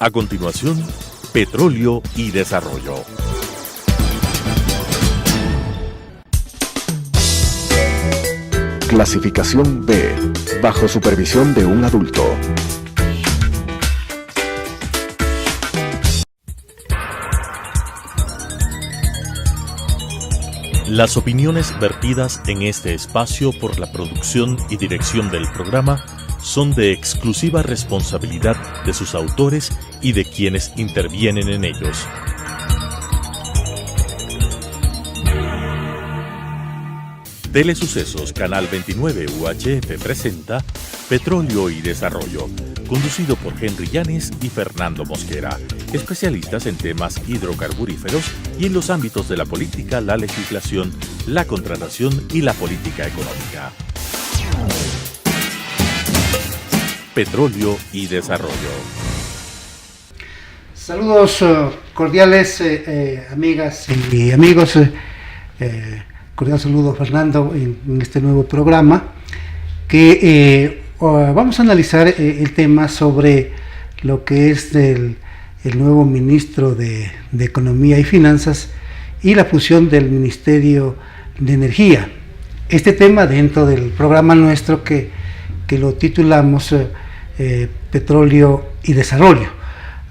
A continuación, Petróleo y Desarrollo. Clasificación B, bajo supervisión de un adulto. Las opiniones vertidas en este espacio por la producción y dirección del programa son de exclusiva responsabilidad de sus autores y de quienes intervienen en ellos. Telesucesos Canal 29 UHF presenta Petróleo y Desarrollo, conducido por Henry Llanes y Fernando Mosquera, especialistas en temas hidrocarburíferos y en los ámbitos de la política, la legislación, la contratación y la política económica. Petróleo y Desarrollo. Saludos cordiales, amigas y amigos. Cordial saludo, Fernando, en este nuevo programa que vamos a analizar el tema sobre lo que es el nuevo ministro de Economía y Finanzas y la fusión del Ministerio de Energía. Este tema dentro del programa nuestro que lo titulamos Petróleo y Desarrollo.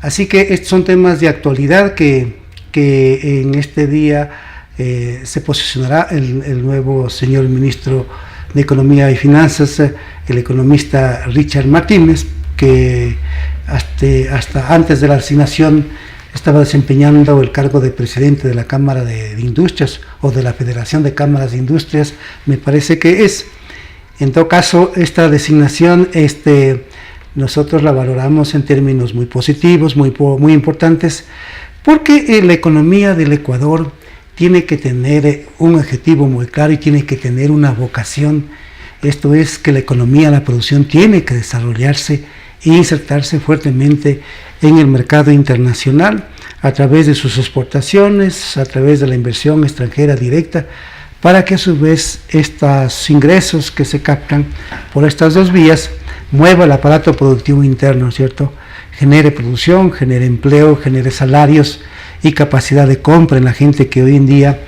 Así que estos son temas de actualidad que en este día se posicionará el nuevo señor ministro de Economía y Finanzas, el economista Richard Martínez, que hasta antes de la asignación estaba desempeñando el cargo de presidente de la Cámara de Industrias o de la Federación de Cámaras de Industrias, me parece que es. En todo caso, esta designación nosotros la valoramos en términos muy positivos, muy importantes, porque la economía del Ecuador tiene que tener un objetivo muy claro y tiene que tener una vocación. Esto es que la economía, la producción tiene que desarrollarse e insertarse fuertemente en el mercado internacional a través de sus exportaciones, a través de la inversión extranjera directa, para que a su vez estos ingresos que se captan por estas dos vías mueva el aparato productivo interno, ¿cierto? Genere producción, genere empleo, genere salarios y capacidad de compra en la gente, que hoy en día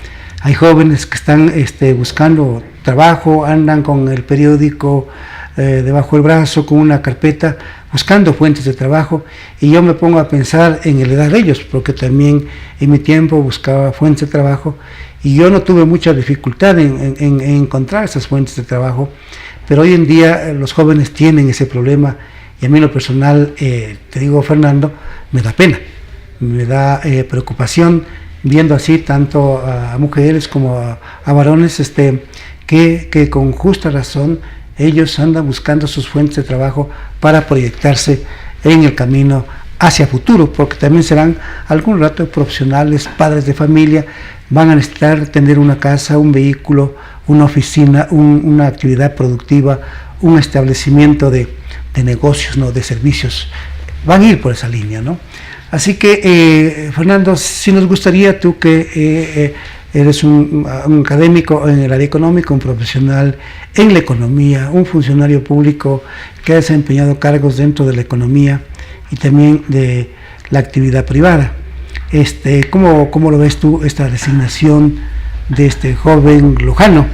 hay jóvenes que están buscando trabajo, andan con el periódico debajo del brazo, con una carpeta, buscando fuentes de trabajo, y yo me pongo a pensar en la edad de ellos, porque también en mi tiempo buscaba fuentes de trabajo, y yo no tuve mucha dificultad en encontrar esas fuentes de trabajo, pero hoy en día los jóvenes tienen ese problema, y a mí en lo personal, te digo, Fernando, me da pena. Me da preocupación viendo así tanto a mujeres como a varones que con justa razón ellos andan buscando sus fuentes de trabajo para proyectarse en el camino hacia futuro, porque también serán algún rato profesionales, padres de familia, van a necesitar tener una casa, un vehículo, una oficina, una actividad productiva, un establecimiento de negocios, ¿no?, de servicios. Van a ir por esa línea, ¿no? Así que, Fernando, si nos gustaría, tú que eres un académico en el área económica, un profesional en la economía, un funcionario público que ha desempeñado cargos dentro de la economía y también de la actividad privada, ¿cómo lo ves tú esta designación de este joven lujano,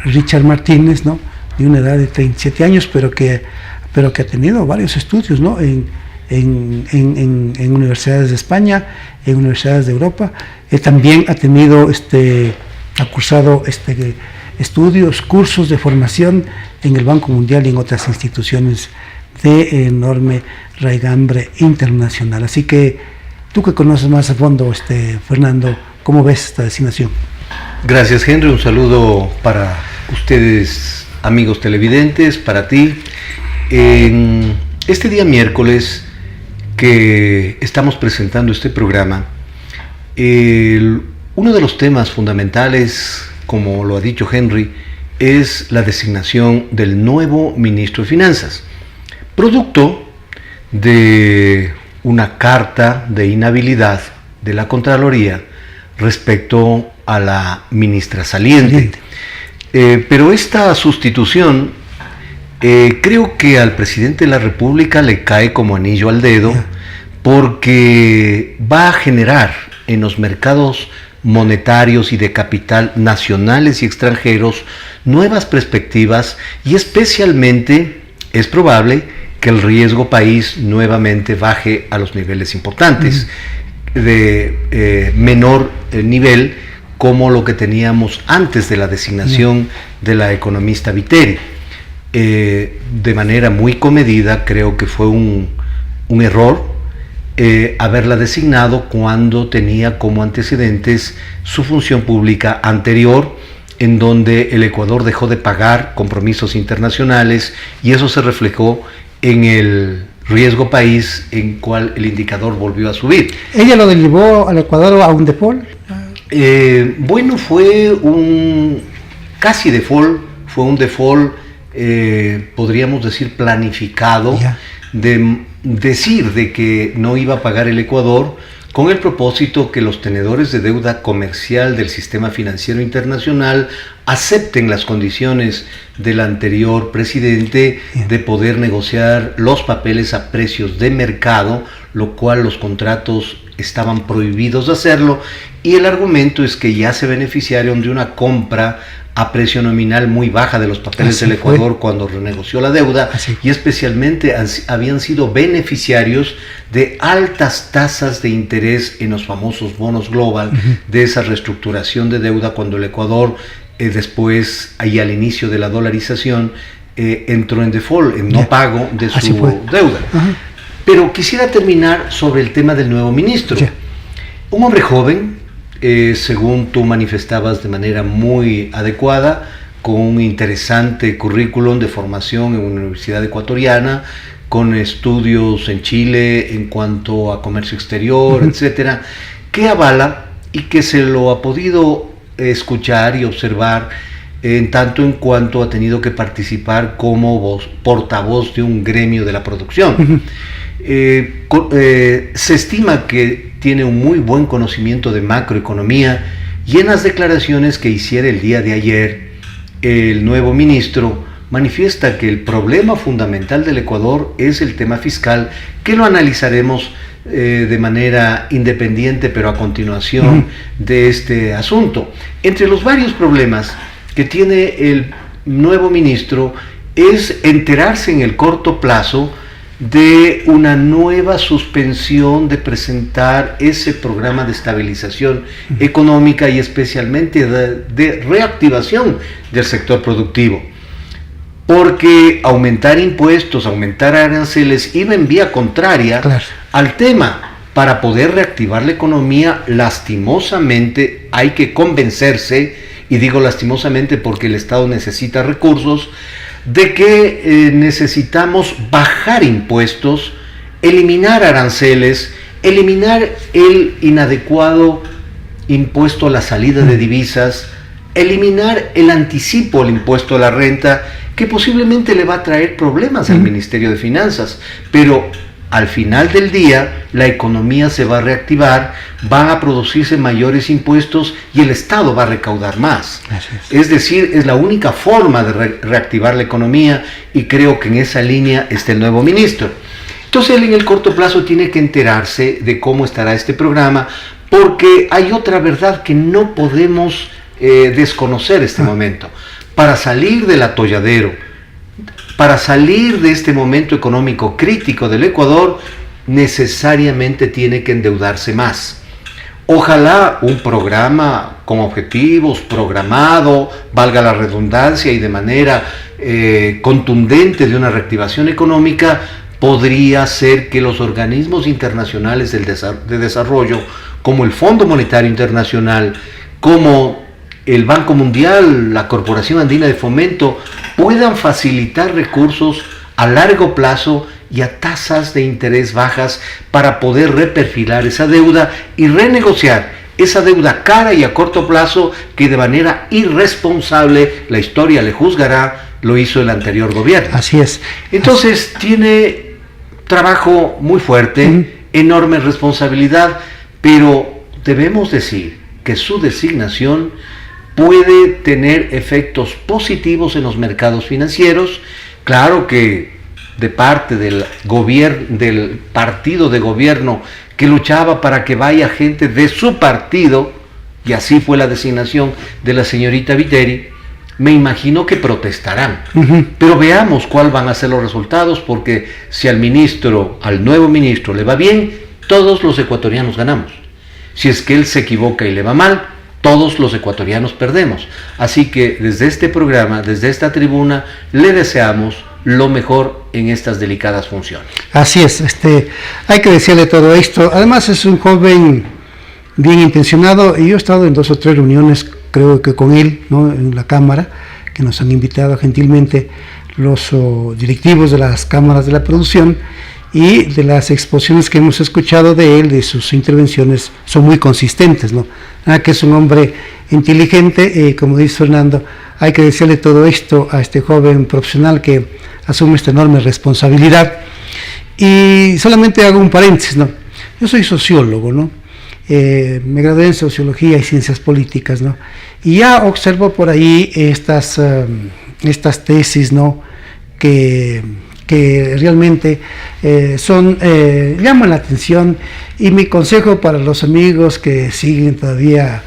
Richard Martínez, ¿no?, de una edad de 37 años, pero que ha tenido varios estudios, ¿no?, en universidades de España, en universidades de Europa, también ha tenido ha cursado estudios, cursos de formación en el Banco Mundial y en otras instituciones de enorme raigambre internacional. Así que tú, que conoces más a fondo, Fernando, ¿cómo ves esta designación? Gracias, Henry, un saludo para ustedes, amigos televidentes, para ti. En este día miércoles que estamos presentando este programa, uno de los temas fundamentales, como lo ha dicho Henry, es la designación del nuevo ministro de Finanzas, producto de una carta de inhabilidad de la Contraloría respecto a la ministra saliente. Pero esta sustitución creo que al presidente de la República le cae como anillo al dedo, porque va a generar en los mercados monetarios y de capital nacionales y extranjeros nuevas perspectivas, y especialmente es probable que el riesgo país nuevamente baje a los niveles importantes, de menor nivel como lo que teníamos antes de la designación de la economista Viteri. De manera muy comedida, creo que fue un error haberla designado cuando tenía como antecedentes su función pública anterior, en donde el Ecuador dejó de pagar compromisos internacionales, y eso se reflejó en el riesgo país, en cual el indicador volvió a subir. ¿Ella lo llevó al Ecuador a un default? Bueno, fue un casi default, fue un default, podríamos decir, planificado, de decir de que no iba a pagar el Ecuador, con el propósito que los tenedores de deuda comercial del sistema financiero internacional acepten las condiciones del anterior presidente de poder negociar los papeles a precios de mercado, lo cual los contratos estaban prohibidos de hacerlo, y el argumento es que ya se beneficiaron de una compra a precio nominal muy baja de los papeles del Ecuador cuando renegoció la deuda, y especialmente habían sido beneficiarios de altas tasas de interés en los famosos bonos global, de esa reestructuración de deuda cuando el Ecuador después, ahí al inicio de la dolarización, entró en default, en no pago de su deuda. Pero quisiera terminar sobre el tema del nuevo ministro. Un hombre joven, según tú manifestabas de manera muy adecuada, con un interesante currículum de formación en una universidad ecuatoriana, con estudios en Chile en cuanto a comercio exterior, etcétera, que avala y que se lo ha podido escuchar y observar en tanto en cuanto ha tenido que participar como portavoz de un gremio de la producción. Se estima que tiene un muy buen conocimiento de macroeconomía, y en las declaraciones que hiciera el día de ayer, el nuevo ministro manifiesta que el problema fundamental del Ecuador es el tema fiscal, que lo analizaremos de manera independiente, pero a continuación de este asunto. Entre los varios problemas que tiene el nuevo ministro es enterarse en el corto plazo de una nueva suspensión de presentar ese programa de estabilización económica y especialmente de reactivación del sector productivo, porque aumentar impuestos, aumentar aranceles iba en vía contraria al tema. Para poder reactivar la economía, lastimosamente hay que convencerse, y digo lastimosamente porque el Estado necesita recursos, de que necesitamos bajar impuestos, eliminar aranceles, eliminar el inadecuado impuesto a la salida de divisas, eliminar el anticipo al impuesto a la renta, que posiblemente le va a traer problemas al Ministerio de Finanzas, pero al final del día la economía se va a reactivar, van a producirse mayores impuestos y el Estado va a recaudar más. Es decir, es la única forma de reactivar la economía, y creo que en esa línea está el nuevo ministro. Entonces él en el corto plazo tiene que enterarse de cómo estará este programa, porque hay otra verdad que no podemos desconocer este momento. Para salir del atolladero, para salir de este momento económico crítico del Ecuador, necesariamente tiene que endeudarse más. Ojalá un programa con objetivos, programado, valga la redundancia, y de manera contundente, de una reactivación económica, podría hacer que los organismos internacionales de desarrollo, como el Fondo Monetario Internacional, como el Banco Mundial, la Corporación Andina de Fomento, puedan facilitar recursos a largo plazo y a tasas de interés bajas para poder reperfilar esa deuda y renegociar esa deuda cara y a corto plazo que de manera irresponsable, la historia le juzgará, lo hizo el anterior gobierno. Así es. Entonces tiene trabajo muy fuerte, enorme responsabilidad, pero debemos decir que su designación puede tener efectos positivos en los mercados financieros. Claro que de parte del partido de gobierno que luchaba para que vaya gente de su partido, y así fue la designación de la señorita Viteri, me imagino que protestarán. Pero veamos cuáles van a ser los resultados, porque si al nuevo ministro le va bien, todos los ecuatorianos ganamos. Si es que él se equivoca y le va mal, todos los ecuatorianos perdemos. Así que desde este programa, desde esta tribuna, le deseamos lo mejor en estas delicadas funciones. Así es, hay que decirle todo esto. Además es un joven bien intencionado, y yo he estado en 2 o 3 reuniones, creo que con él, ¿no?, en la Cámara, que nos han invitado gentilmente los directivos de las cámaras de la producción, y de las exposiciones que hemos escuchado de él, de sus intervenciones, son muy consistentes, ¿no? Que es un hombre inteligente, como dice Fernando, hay que decirle todo esto a este joven profesional que asume esta enorme responsabilidad. Y solamente hago un paréntesis, ¿no? Yo soy sociólogo, ¿no? Me gradué en Sociología y Ciencias Políticas, ¿no? Y ya observo por ahí estas tesis, ¿no?, que realmente llaman la atención, y mi consejo para los amigos que siguen todavía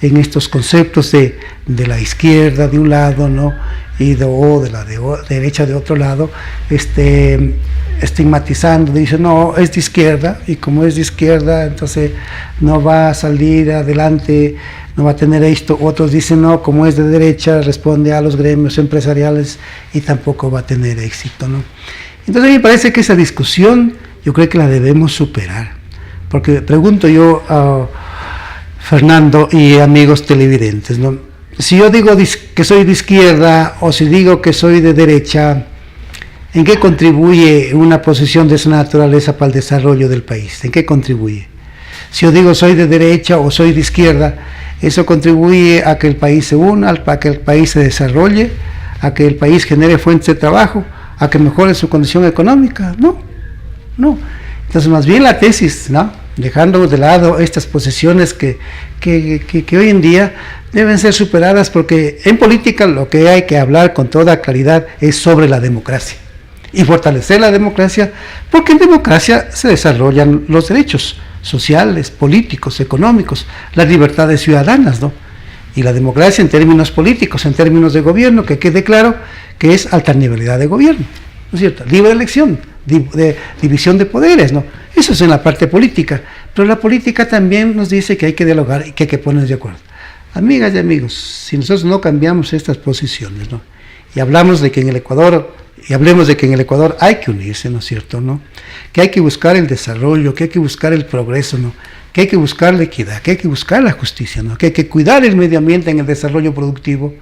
en estos conceptos de la izquierda de un lado, ¿no?, y de la derecha de otro lado, estigmatizando, dicen no, es de izquierda, y como es de izquierda entonces no va a salir adelante, no va a tener esto. Otros dicen no, como es de derecha responde a los gremios empresariales y tampoco va a tener éxito, ¿no? Entonces a mí me parece que esa discusión yo creo que la debemos superar, porque pregunto yo a Fernando y amigos televidentes, ¿no?, si yo digo que soy de izquierda o si digo que soy de derecha, ¿en qué contribuye una posición de esa naturaleza para el desarrollo del país? ¿En qué contribuye? Si yo digo soy de derecha o soy de izquierda, ¿eso contribuye a que el país se una, a que el país se desarrolle, a que el país genere fuentes de trabajo, a que mejore su condición económica? No. Entonces, más bien la tesis, ¿no?, dejando de lado estas posiciones que hoy en día deben ser superadas, porque en política lo que hay que hablar con toda claridad es sobre la democracia y fortalecer la democracia, porque en democracia se desarrollan los derechos sociales, políticos, económicos, las libertades ciudadanas, ¿no? Y la democracia en términos políticos, en términos de gobierno, que quede claro que es alternabilidad de gobierno, ¿no es cierto?, libre elección, de división de poderes, ¿no? Eso es en la parte política, pero la política también nos dice que hay que dialogar y que hay que ponernos de acuerdo. Amigas y amigos, si nosotros no cambiamos estas posiciones, ¿no?, y hablemos de que en el Ecuador, hay que unirse, ¿no es cierto?, ¿no?, que hay que buscar el desarrollo, que hay que buscar el progreso, ¿no?, que hay que buscar la equidad, que hay que buscar la justicia, ¿no?, que hay que cuidar el medio ambiente en el desarrollo productivo,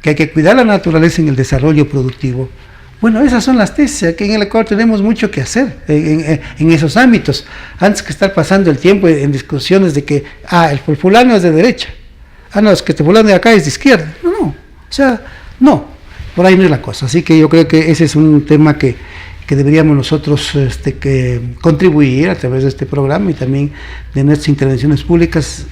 que hay que cuidar la naturaleza en el desarrollo productivo. Bueno, esas son las tesis. Aquí en el Ecuador tenemos mucho que hacer en esos ámbitos, antes que estar pasando el tiempo en discusiones de que el fulano es de derecha, no, es que este fulano de acá es de izquierda. No, por ahí no es la cosa. Así que yo creo que ese es un tema que deberíamos nosotros que contribuir a través de este programa y también de nuestras intervenciones públicas,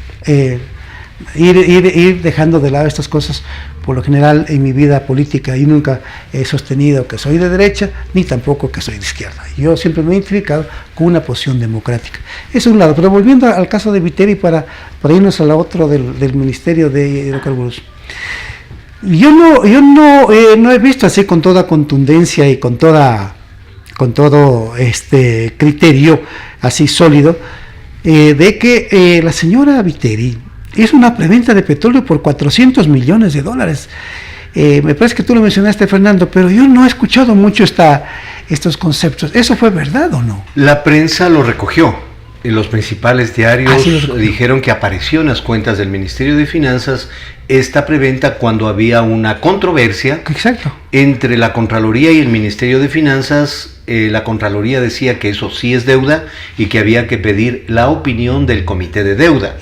ir dejando de lado estas cosas. Por lo general en mi vida política yo nunca he sostenido que soy de derecha ni tampoco que soy de izquierda. Yo siempre me he identificado con una posición democrática. Eso es un lado. Pero volviendo al caso de Viteri, para irnos a la otra del Ministerio de Hidrocarburos, yo no he visto así con toda contundencia y con todo criterio así sólido de que la señora Viteri hizo una preventa de petróleo por $400 millones. Me parece que tú lo mencionaste, Fernando, pero yo no he escuchado mucho estos conceptos. ¿Eso fue verdad o no? La prensa lo recogió. Los principales diarios dijeron que apareció en las cuentas del Ministerio de Finanzas esta preventa cuando había una controversia. Exacto. Entre la Contraloría y el Ministerio de Finanzas. La Contraloría decía que eso sí es deuda y que había que pedir la opinión del Comité de Deuda.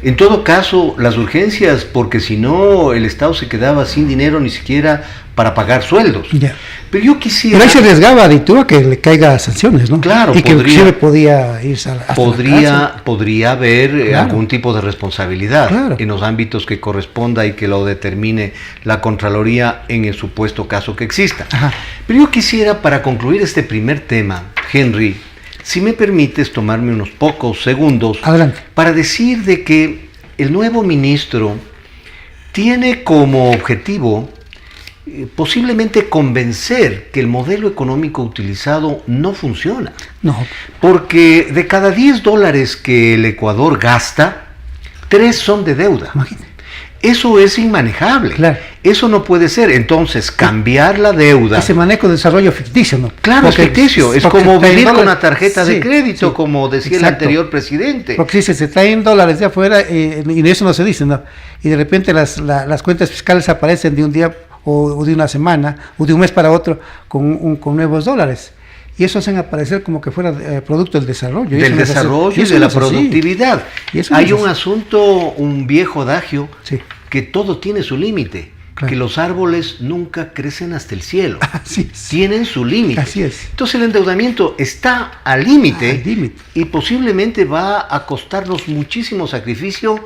En todo caso, las urgencias, porque si no el Estado se quedaba sin dinero ni siquiera para pagar sueldos. Ya. Pero yo quisiera... Pero ahí se arriesgaba a que le caiga sanciones, ¿no? Claro, y que inclusive podía irse hasta la cárcel. Podría haber Claro. algún tipo de responsabilidad Claro. en los ámbitos que corresponda y que lo determine la Contraloría en el supuesto caso que exista. Ajá. Pero yo quisiera, para concluir este primer tema, Henry, si me permites tomarme unos pocos segundos Adelante. para decir de que el nuevo ministro tiene como objetivo posiblemente convencer que el modelo económico utilizado no funciona. No. Porque de cada $10 que el Ecuador gasta, 3 son de deuda. Imagínate. Eso es inmanejable. Claro. Eso no puede ser. Entonces, cambiar la deuda... Ese manejo de desarrollo ficticio, ¿no? Claro, es ficticio. Es como vivir con una tarjeta de sí, crédito, sí, como decía el exacto. anterior presidente. Porque si se traen dólares de afuera, y de eso no se dice, ¿no? Y de repente las cuentas fiscales aparecen de un día o de una semana o de un mes para otro con nuevos dólares. Y eso hacen aparecer como que fuera producto del desarrollo. Del desarrollo y de la productividad. Y eso Hay un asunto, un viejo adagio, sí. que todo tiene su límite. Claro. Que los árboles nunca crecen hasta el cielo. Así es. Tienen su límite. Así es. Entonces el endeudamiento está al límite Al límite. y posiblemente va a costarnos muchísimo sacrificio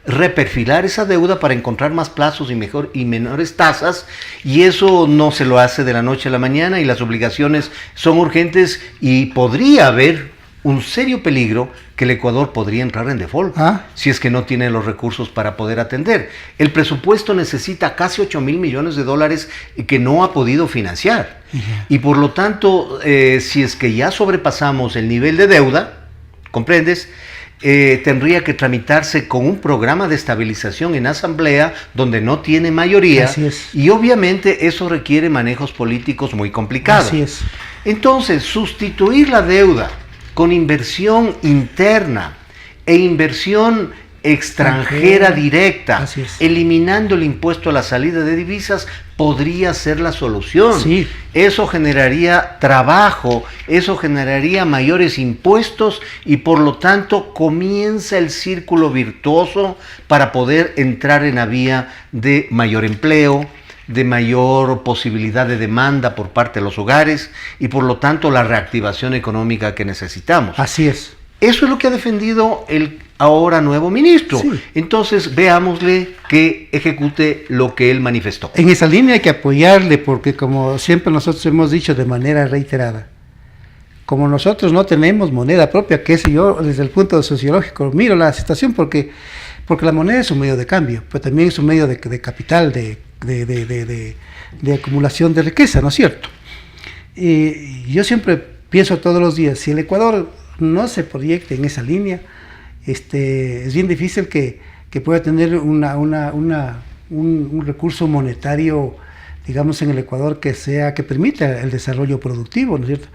reperfilar esa deuda para encontrar más plazos y menores tasas, y eso no se lo hace de la noche a la mañana, y las obligaciones son urgentes, y podría haber un serio peligro que el Ecuador podría entrar en default si es que no tiene los recursos para poder atender. El presupuesto necesita casi $8,000 millones que no ha podido financiar. Y por lo tanto, si es que ya sobrepasamos el nivel de deuda, ¿comprendes?, tendría que tramitarse con un programa de estabilización en asamblea donde no tiene mayoría. Así es. Y obviamente eso requiere manejos políticos muy complicados. Así es. Entonces, sustituir la deuda con inversión interna e inversión extranjera directa, eliminando el impuesto a la salida de divisas, podría ser la solución. Sí. Eso generaría trabajo, eso generaría mayores impuestos y por lo tanto comienza el círculo virtuoso para poder entrar en la vía de mayor empleo, de mayor posibilidad de demanda por parte de los hogares y por lo tanto la reactivación económica que necesitamos. Así es. Eso es lo que ha defendido el ahora nuevo ministro. Sí. Entonces, veámosle que ejecute lo que él manifestó. En esa línea hay que apoyarle porque, como siempre nosotros hemos dicho de manera reiterada, como nosotros no tenemos moneda propia, que es yo desde el punto sociológico miro la situación porque la moneda es un medio de cambio, pero también es un medio de capital, de acumulación de riqueza, ¿no es cierto? Y yo siempre pienso todos los días, si el Ecuador no se proyecta en esa línea, es bien difícil que pueda tener un recurso monetario, digamos, en el Ecuador que permita el desarrollo productivo, ¿no es cierto?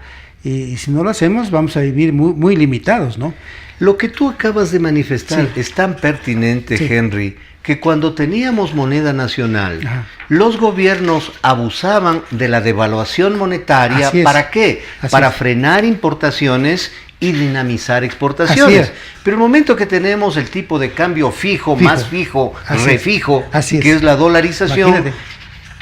Y si no lo hacemos, vamos a vivir muy, muy limitados, ¿no? Lo que tú acabas de manifestar es tan pertinente, Henry, que cuando teníamos moneda nacional, los gobiernos abusaban de la devaluación monetaria. ¿Para qué? Para frenar importaciones y dinamizar exportaciones. Pero el momento que tenemos el tipo de cambio fijo, más fijo, refijo, que es la dolarización,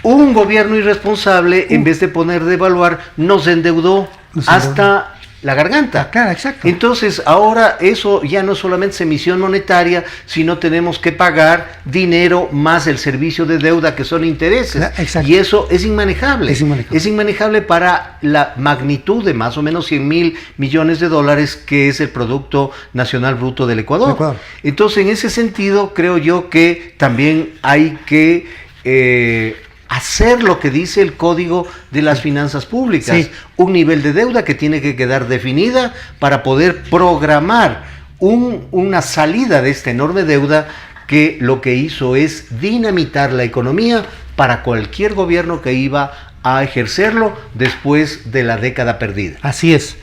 un gobierno irresponsable, en vez de poner devaluar, nos endeudó hasta la garganta. Claro, exacto. Entonces, ahora eso ya no solamente es emisión monetaria, sino tenemos que pagar dinero más el servicio de deuda, que son intereses. Y eso es inmanejable. Es inmanejable para la magnitud de más o menos $100,000 millones, que es el Producto Nacional Bruto del Ecuador. Entonces, en ese sentido, creo yo que también hay que hacer lo que dice el Código de las Finanzas Públicas, un nivel de deuda que tiene que quedar definida para poder programar una salida de esta enorme deuda que lo que hizo es dinamitar la economía para cualquier gobierno que iba a ejercerlo después de la década perdida. Así es.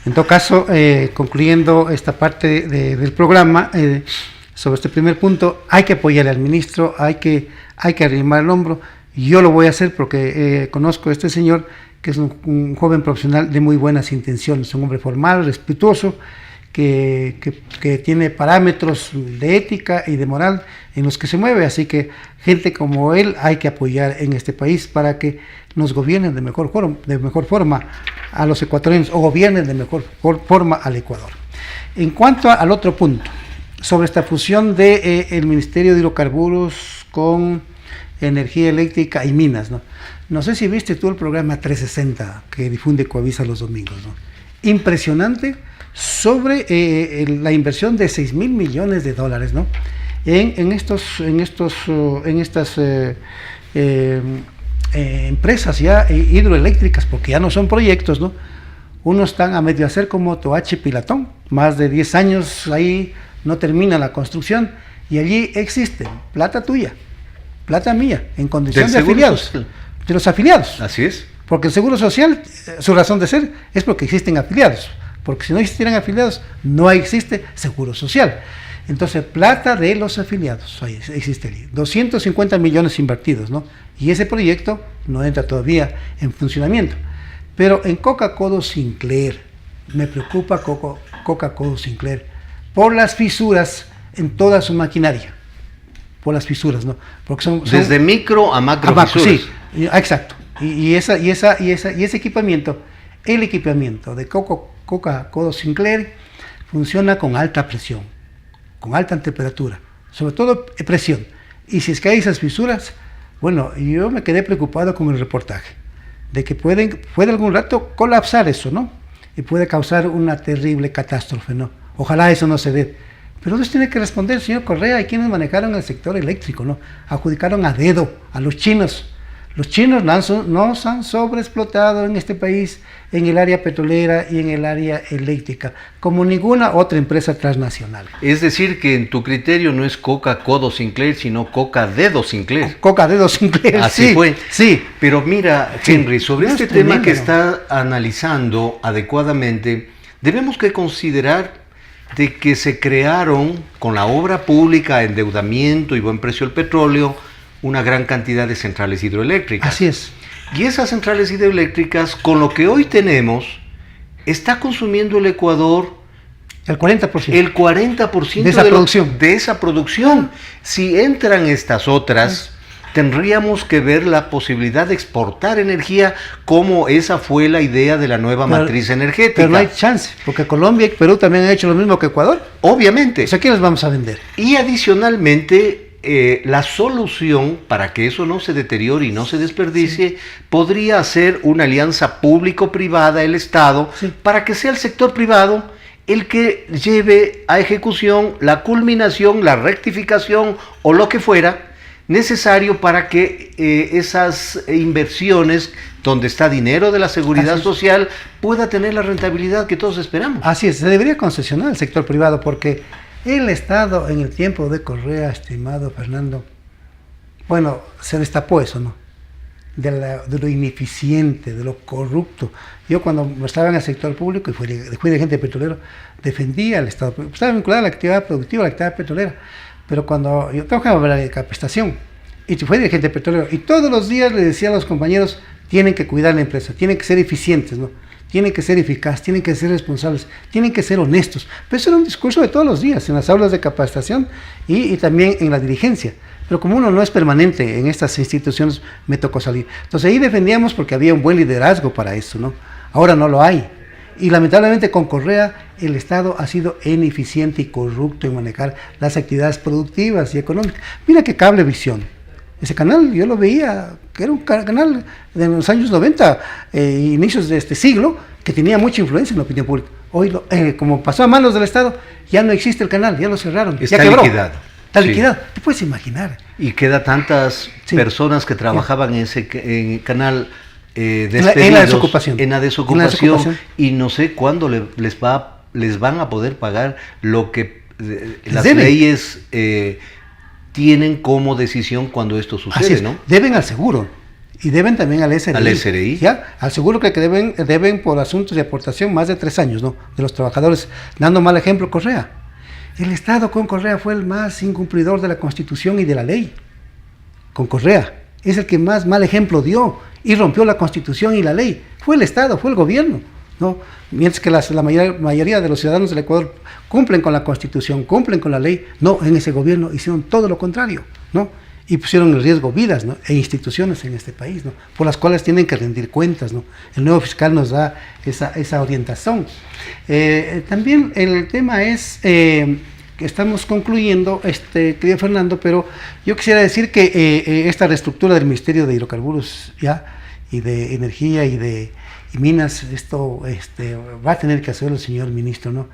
En todo caso, concluyendo esta parte del programa, sobre este primer punto, hay que apoyar al ministro, hay que arrimar el hombro. Yo lo voy a hacer porque conozco a este señor, que es un joven profesional de muy buenas intenciones, un hombre formal, respetuoso, que tiene parámetros de ética y de moral en los que se mueve, así que gente como él hay que apoyar en este país para que nos gobiernen de mejor forma a los ecuatorianos, o gobiernen de mejor forma al Ecuador. En cuanto al otro punto, sobre esta fusión de el Ministerio de Hidrocarburos con Energía Eléctrica y Minas, ¿no? No sé si viste tú el programa 360 que difunde Coavisa los domingos, ¿no? Impresionante sobre la inversión de $6,000 millones, ¿no? En estas empresas ya hidroeléctricas, porque ya no son proyectos, ¿no? Unos están a medio hacer como Toachi Pilatón, más de 10 años ahí no termina la construcción, y allí existe plata tuya, plata mía, en condición de afiliados, social. De los afiliados. Así es. Porque el Seguro Social, su razón de ser es porque existen afiliados, porque si no existieran afiliados, no existe Seguro Social. Entonces, plata de los afiliados, ahí existe allí, 250 millones invertidos, ¿no? Y ese proyecto no entra todavía en funcionamiento. Pero en Coca-Cola Sinclair, me preocupa Coca-Cola Sinclair, por las fisuras en toda su maquinaria, por las fisuras, ¿no? Porque son desde micro a macro fisuras. Sí, exacto. Y ese equipamiento, el equipamiento de Coca-Cola Sinclair funciona con alta presión, con alta temperatura, sobre todo presión. Y si es que hay esas fisuras, bueno, yo me quedé preocupado con el reportaje, de que puede algún rato colapsar eso, ¿no? Y puede causar una terrible catástrofe, ¿no? Ojalá eso no se dé. Pero eso tiene que responder el señor Correa y quienes manejaron el sector eléctrico, ¿no? Adjudicaron a dedo a los chinos. Los chinos nos han sobreexplotado en este país en el área petrolera y en el área eléctrica, como ninguna otra empresa transnacional. Es decir, que en tu criterio no es Coca-Cola Sinclair, sino Coca-Dedo Sinclair. Coca-Dedo Sinclair, así sí, fue. Sí. Pero mira, Henry, sobre no, este tema que está analizando adecuadamente, debemos que considerar de que se crearon con la obra pública, endeudamiento y buen precio del petróleo, una gran cantidad de centrales hidroeléctricas. Así es. Y esas centrales hidroeléctricas, con lo que hoy tenemos, está consumiendo el Ecuador el 40%. El 40% de esa producción. Si entran estas otras, tendríamos que ver la posibilidad de exportar energía, como esa fue la idea de la nueva matriz energética. Pero no hay chance, porque Colombia y Perú también han hecho lo mismo que Ecuador. Obviamente. O sea, ¿qué les vamos a vender? Y adicionalmente, la solución para que eso no se deteriore y no se desperdicie, podría ser una alianza público-privada, el Estado, para que sea el sector privado el que lleve a ejecución la culminación, la rectificación o lo que fuera necesario para que esas inversiones, donde está dinero de la seguridad social, pueda tener la rentabilidad que todos esperamos. Así es, se debería concesionar al sector privado, porque el Estado en el tiempo de Correa, estimado Fernando, bueno, se destapó eso, ¿no? De lo ineficiente, de lo corrupto. Yo cuando estaba en el sector público y fui dirigente petrolero, defendía al Estado, estaba vinculado a la actividad productiva, a la actividad petrolera, pero cuando yo trabajaba en la capacitación y fui dirigente petrolero, y todos los días le decía a los compañeros, tienen que cuidar la empresa, tienen que ser eficientes, ¿no? Tienen que ser eficaces, tienen que ser responsables, tienen que ser honestos. Pero eso era un discurso de todos los días, en las aulas de capacitación y también en la dirigencia. Pero como uno no es permanente en estas instituciones, me tocó salir. Entonces ahí defendíamos porque había un buen liderazgo para eso, ¿no? Ahora no lo hay. Y lamentablemente con Correa el Estado ha sido ineficiente y corrupto en manejar las actividades productivas y económicas. Mira que Cablevisión. Ese canal yo lo veía, que era un canal de los años 90, inicios de este siglo, que tenía mucha influencia en la opinión pública. Hoy, como pasó a manos del Estado, ya no existe el canal, ya lo cerraron. Está ya quebró. Liquidado. Está liquidado, te puedes imaginar. Y queda tantas personas que trabajaban en ese canal despedidos, en la desocupación. En la desocupación, y no sé cuándo les van a poder pagar lo que las leyes tienen como decisión cuando esto sucede, ¿no? Deben al seguro y deben también al SRI. ¿Al SRI? ¿Ya? Al seguro que deben por asuntos de aportación más de 3 años, ¿no? De los trabajadores, dando mal ejemplo Correa. El Estado con Correa fue el más incumplidor de la Constitución y de la ley. Con Correa. Es el que más mal ejemplo dio y rompió la Constitución y la ley. Fue el Estado, fue el gobierno. ¿no? Mientras que la mayoría de los ciudadanos del Ecuador cumplen con la Constitución, cumplen con la ley, no, en ese gobierno hicieron todo lo contrario, ¿no? Y pusieron en riesgo vidas, ¿no? E instituciones en este país, ¿no? Por las cuales tienen que rendir cuentas, ¿no? El nuevo fiscal nos da esa orientación. También el tema es que estamos concluyendo, querido Fernando, pero yo quisiera decir que esta reestructura del Ministerio de Hidrocarburos y de Energía y Minas, esto va a tener que hacerlo el señor ministro, ¿no?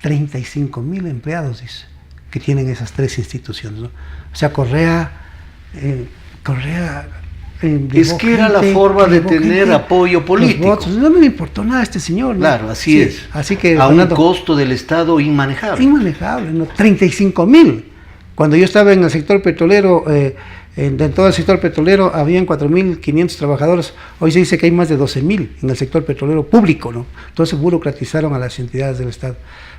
35,000 empleados, dice, que tienen esas tres instituciones, ¿no? O sea, Correa es que era la forma de tener apoyo político. Votos. No me importó nada este señor, ¿no? Claro, así es. Así que, a Fernando, un costo del Estado inmanejable. Inmanejable, ¿no? 35,000. Cuando yo estaba en el sector petrolero, en todo el sector petrolero habían 4,500 trabajadores. Hoy se dice que hay más de 12,000 en el sector petrolero público, ¿no? Entonces burocratizaron a las entidades del Estado.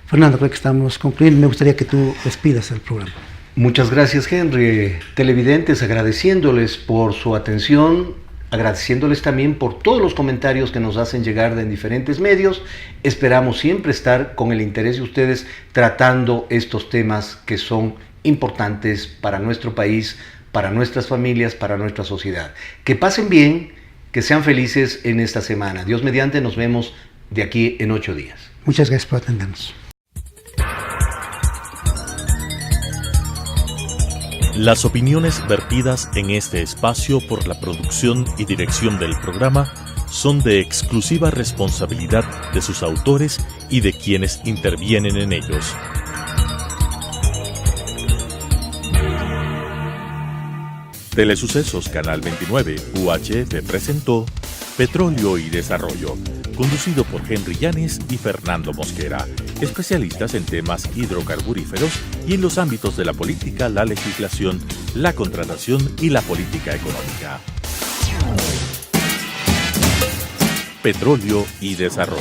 Fernando, creo que estamos concluyendo. Me gustaría que tú despidas el programa. Muchas gracias, Henry. Televidentes, agradeciéndoles por su atención, agradeciéndoles también por todos los comentarios que nos hacen llegar de diferentes medios. Esperamos siempre estar con el interés de ustedes tratando estos temas que son importantes para nuestro país, para nuestras familias, para nuestra sociedad. Que pasen bien, que sean felices en esta semana. Dios mediante, nos vemos de aquí en 8 días. Muchas gracias por atendernos. Las opiniones vertidas en este espacio por la producción y dirección del programa son de exclusiva responsabilidad de sus autores y de quienes intervienen en ellos. Telesucesos Canal 29 UHF presentó Petróleo y Desarrollo, conducido por Henry Llanes y Fernando Mosquera, especialistas en temas hidrocarburíferos y en los ámbitos de la política, la legislación, la contratación y la política económica. Petróleo y Desarrollo.